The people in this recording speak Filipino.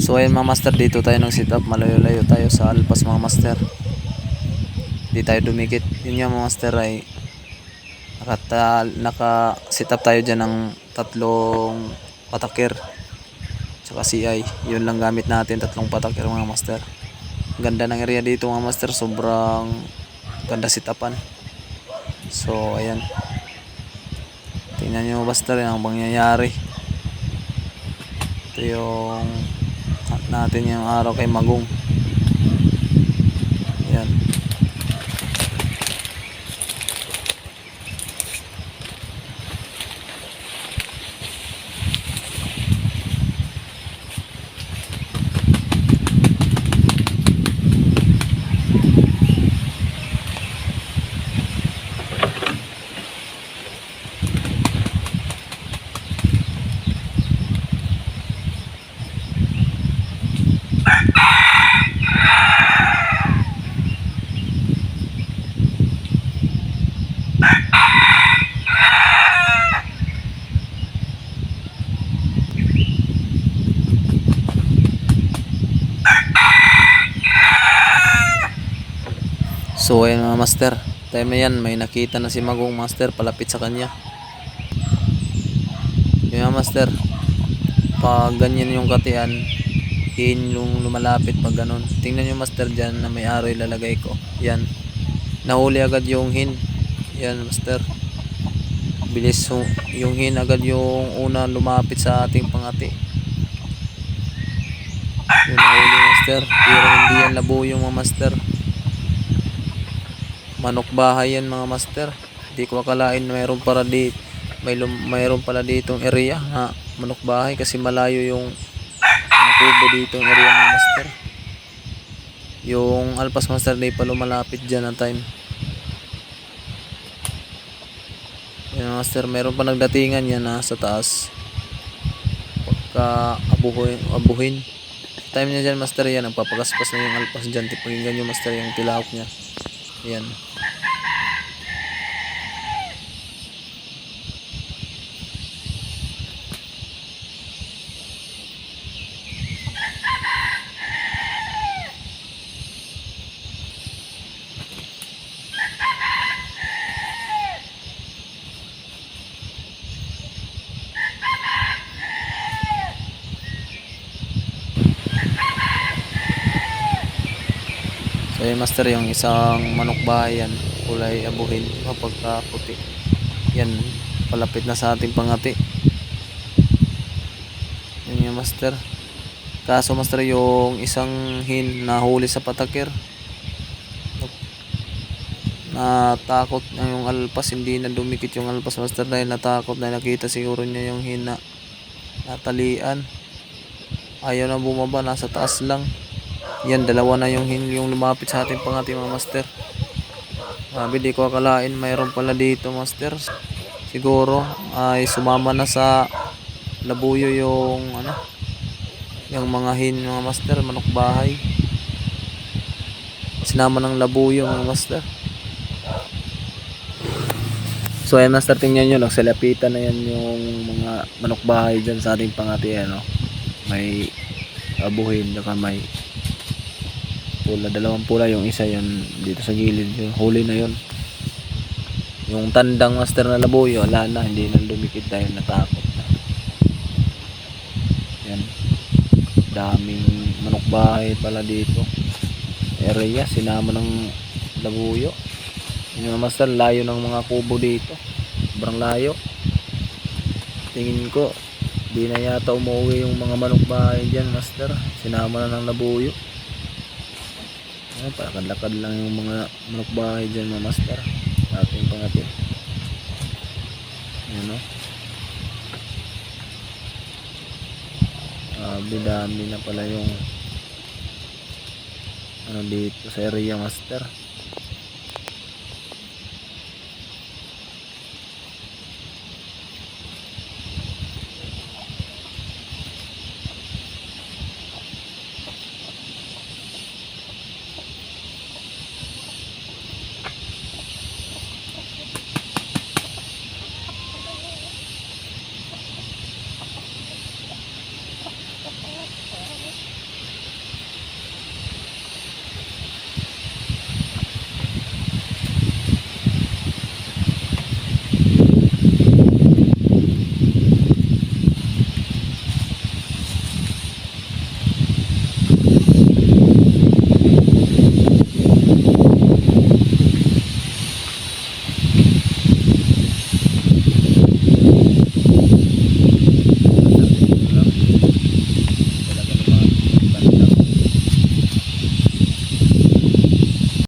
So ayun mga master, dito tayo ng sit up. Malayo-layo tayo sa alpas mga master. Di tayo dumikit. Yun yung mga master ay naka sit up tayo dyan ng tatlong patakir tsaka CI. Yun lang gamit natin, tatlong patakir mga master. Ganda ng area dito mga master, sobrang ganda sit upan. So ayan, tingnan nyo master ang pangyayari. Ito yung natin yung araw kay Magong. Ayan. So ayan mga master, time na yan may nakita na si Magong master palapit sa kanya. Yung mga master, pag ganyan yung katian, yung lumalapit pag ganun. Tingnan nyo master dyan na may arrow ilalagay ko. Yan, nahuli agad yung hin. Yan master, bilis yung hin agad yung una lumapit sa ating pangati. Yung nahuli master, pero hindi yan labo yung mga master. Manok bahay yan mga master. Hindi ko akalain mayroon para dito. Mayroon pala ditong area na manok bahay kasi malayo yung kubo ditong area mga master. Yung alpas master di pa lumalapit dyan ang time. Yan master, mayroon pa nagdatingan yan sa taas. Pagka abuhin. Time niya dyan master, yan nagpapagaspas na yung alpas dyan. Tipagin yung master yung tilahok niya. Yan. So yung master, yung isang manok bahay yan, kulay abuhin kapag puti. Yan, palapit na sa ating pangati. Yun yung master. Kaso master, yung isang hin nahuli sa patakir. Natakot na yung alpas, hindi na dumikit yung alpas master dahil natakot na nakita siguro niya yung hin na natalian. Ayaw na bumaba, nasa taas lang. Yan, dalawa na yung lumapit sa ating pangati mga master. Sabi, di ko akalain mayroon pala dito master. Siguro ay sumama na sa labuyo yung yung mga hin mga master, manok bahay. Sinama ng labuyo mga master. So ayan master, tingnan nyo, nagsalapitan na yan yung mga manok bahay dyan sa ating pangati. May abuhin, saka may pula, dalawang pula, yung isa yun dito sa gilid, yung huli na yun. Yung tandang master na labuyo, wala na, hindi na lumikit dahil natakot na. Yan, daming manok bahay pala dito area, sinama ng labuyo. Yung master, layo ng mga kubo dito, sobrang layo. Tingin ko di na yata umuwi yung mga manok bahay dyan master, sinama na ng labuyo. Palakad-lakad lang yung mga manok bahay dyan mga master, ating pangati. Yan dami na pala yung dito sa area master.